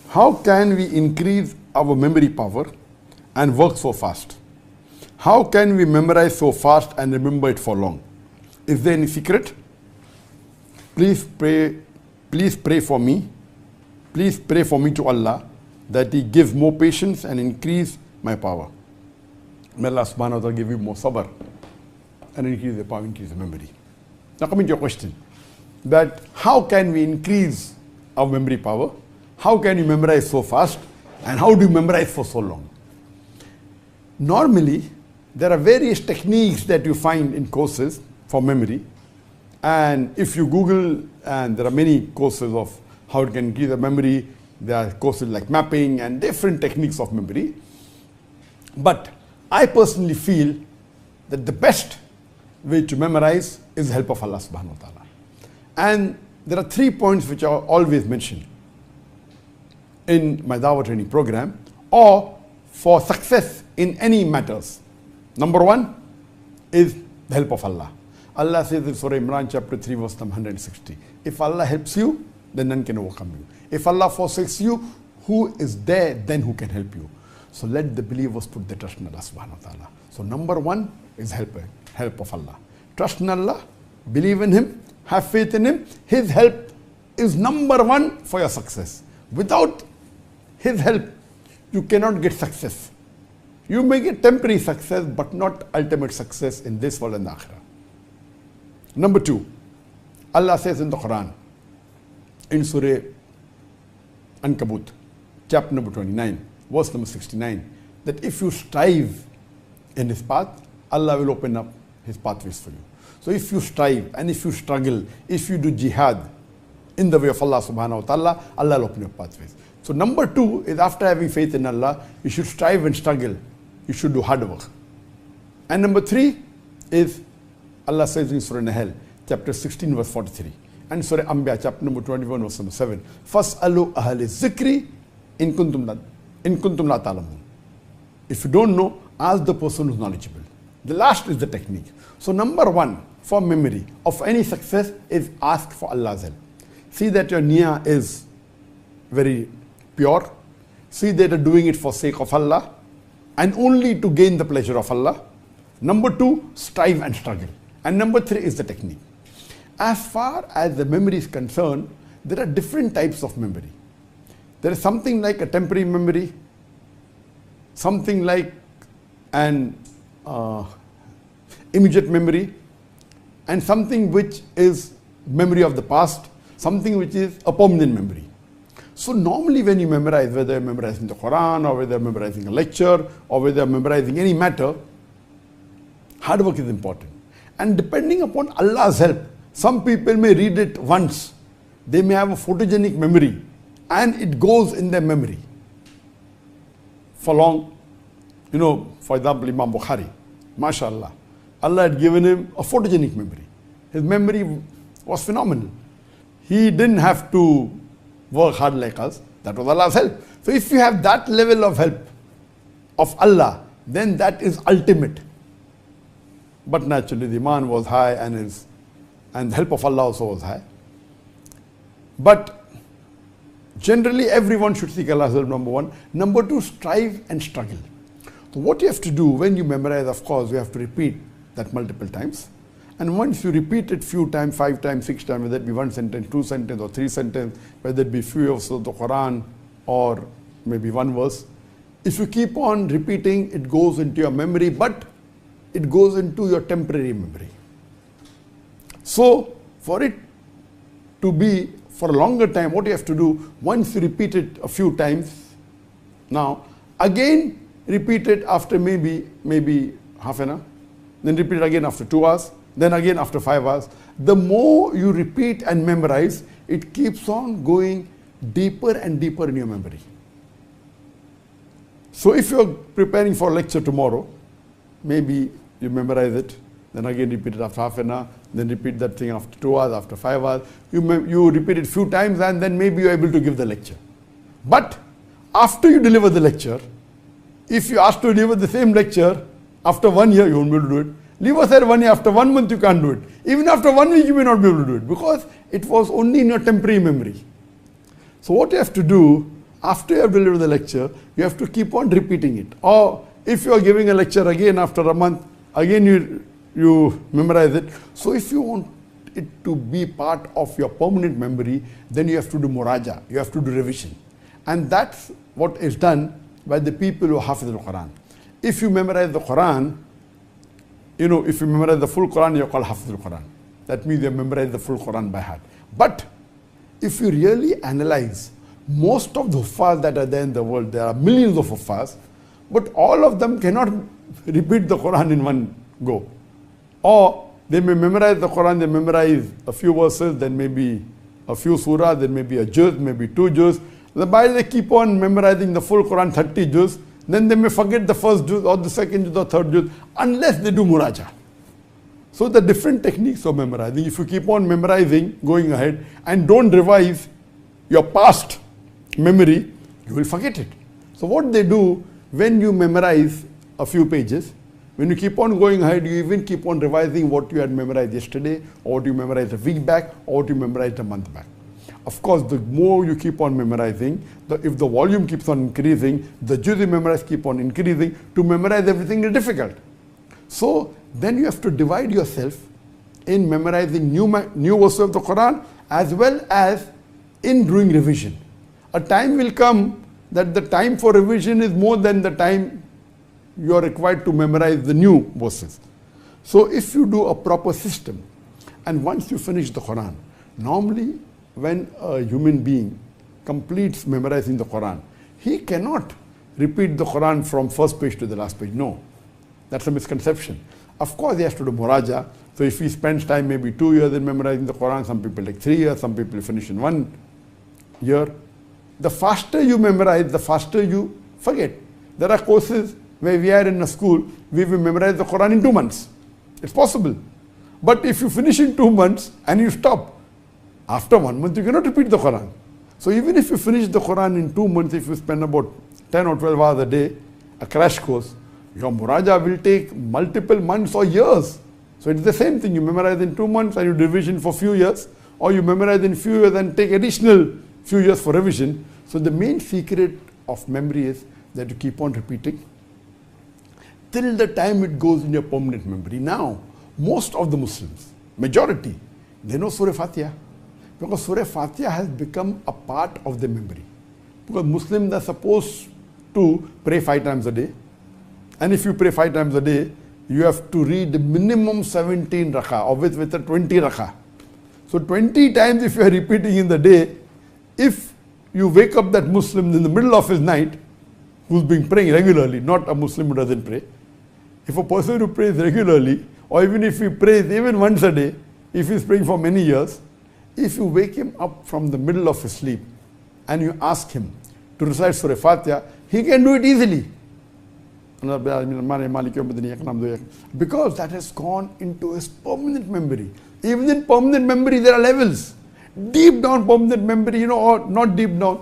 How can we increase our memory power and work so fast? How can we memorize so fast and remember it for long? Is there any secret? Please pray for me. Please pray for me to Allah that He gives more patience and increase my power. May Allah subhanahu wa ta'ala give you more sabr and increase the power, increase the memory. Now coming to your question, that how can we increase our memory power? How can you memorize so fast? And how do you memorize for so long? Normally, there are various techniques that you find in courses for memory. And if you Google, and there are many courses of how you can increase the memory, there are courses like mapping and different techniques of memory. But I personally feel that the best way to memorize is the help of Allah subhanahu wa ta'ala. And there are 3 points which are always mentioned in my Dawah training program or for success in any matters. Number 1 is the help of Allah. Allah says in Surah Imran chapter 3 verse number 160, if Allah helps you, then none can overcome you. If Allah forsakes you, who is there then who can help you? So let the believers put their trust in Allah subhanahu wa ta'ala. So number 1 is help of Allah. Trust in Allah, believe in Him, have faith in Him. His help is number 1 for your success. Without His help, you cannot get success. You may get temporary success, but not ultimate success in this world and the akhirah. Number 2, Allah says in the Qur'an, in Surah Ankabut, chapter number 29, verse number 69, that if you strive in His path, Allah will open up His pathways for you. So if you strive and if you struggle, if you do jihad in the way of Allah subhanahu wa ta'ala, Allah will open your pathways. So number 2 is after having faith in Allah, you should strive and struggle. You should do hard work. And number 3 is Allah says in Surah Nahl, chapter 16, verse 43. And Surah Anbiya, chapter number 21, verse number 7. Fas'alu ahli zikri in kuntum la ta'lamun. If you don't know, ask the person who's knowledgeable. The last is the technique. So number 1 for memory of any success is ask for Allah's help. See that your niyyah is very pure. See that you're doing it for sake of Allah and only to gain the pleasure of Allah. Number 2, strive and struggle. And number 3 is the technique. As far as the memory is concerned, there are different types of memory. There is something like a temporary memory, something like an immediate memory, and something which is memory of the past, something which is a permanent memory. So normally when you memorize, whether you're memorizing the Qur'an or whether you're memorizing a lecture or whether you're memorizing any matter, hard work is important. And depending upon Allah's help, some people may read it once. They may have a photogenic memory and it goes in their memory for long. You know, for example, Imam Bukhari, mashallah, Allah had given him a photogenic memory. His memory was phenomenal. He didn't have to work hard like us. That was Allah's help. So if you have that level of help of Allah, then that is ultimate. But naturally the iman was high and the help of Allah also was high. But generally everyone should seek Allah's help, number 1. Number 2, strive and struggle. So what you have to do when you memorize, of course, you have to repeat that multiple times. And once you repeat it few times, 5 times, 6 times, whether it be 1 sentence, 2 sentences or 3 sentences, whether it be few of the Quran or maybe 1 verse, if you keep on repeating, it goes into your memory, but it goes into your temporary memory. So for it to be for a longer time, what you have to do, once you repeat it a few times, now again repeat it after maybe half an hour, then repeat it again after 2 hours, then again after 5 hours. The more you repeat and memorize, it keeps on going deeper and deeper in your memory. So if you're preparing for a lecture tomorrow, maybe you memorize it, then again repeat it after half an hour, then repeat that thing after 2 hours, after 5 hours. You repeat it few times and then maybe you're able to give the lecture. But after you deliver the lecture, if you ask to deliver the same lecture after 1 year, you won't be able to do it. Leave aside 1 year, after 1 month you can't do it. Even after 1 week you may not be able to do it because it was only in your temporary memory. So what you have to do, after you have delivered the lecture, you have to keep on repeating it. Or if you are giving a lecture again after a month, again you memorize it. So if you want it to be part of your permanent memory, then you have to do muraja, you have to do revision. And that's what is done by the people who hafiz al-Quran. If you memorize the Quran, if you memorize the full Quran, you're called hafiz al-Quran. That means you have memorized the full Quran by heart. But if you really analyze most of the huffaz that are there in the world, there are millions of huffaz, but all of them cannot repeat the Quran in one go. Or they may memorize the Quran, they memorize a few verses, then maybe a few surahs, then maybe a juz, maybe 2 juz. While they keep on memorizing the full Quran, 30 juz, then they may forget the first juz or the second juz or third juz, unless they do muraja. So the different techniques of memorizing, if you keep on memorizing, going ahead, and don't revise your past memory, you will forget it. So what they do, when you memorize a few pages, when you keep on going ahead, you even keep on revising what you had memorized yesterday, or what you memorized a week back, or what you memorized a month back. Of course, the more you keep on memorizing, if the volume keeps on increasing, the juz you memorize keep on increasing. To memorize everything is difficult. So then you have to divide yourself in memorizing new verses of the Quran as well as in doing revision. A time will come that the time for revision is more than the time you are required to memorize the new verses. So if you do a proper system, and once you finish the Quran, normally when a human being completes memorizing the Quran, he cannot repeat the Quran from first page to the last page. No, that's a misconception. Of course, he has to do muraja. So if he spends time, maybe 2 years in memorizing the Quran, some people take 3 years, some people finish in 1 year. The faster you memorize, the faster you forget. There are courses where we are in a school, we will memorize the Quran in 2 months. It's possible. But if you finish in 2 months and you stop, after 1 month you cannot repeat the Quran. So even if you finish the Quran in 2 months, if you spend about 10 or 12 hours a day, a crash course, your muraja will take multiple months or years. So it's the same thing. You memorize in 2 months and you do revision for few years, or you memorize in few years and take additional few years for revision. So the main secret of memory is that you keep on repeating till the time it goes in your permanent memory. Now, most of the Muslims, majority, they know Surah Fatiha, because Surah Fatiha has become a part of their memory. Because Muslims are supposed to pray 5 times a day. And if you pray 5 times a day, you have to read minimum 17 rakah, or with a 20 rakah. So 20 times if you are repeating in the day, if you wake up that Muslim in the middle of his night, who's been praying regularly, not a Muslim who doesn't pray. If a person who prays regularly, or even if he prays even once a day, if he's praying for many years, if you wake him up from the middle of his sleep and you ask him to recite Surah Fatiha, he can do it easily. Because that has gone into his permanent memory. Even in permanent memory, there are levels. Deep down permanent memory, or not deep down,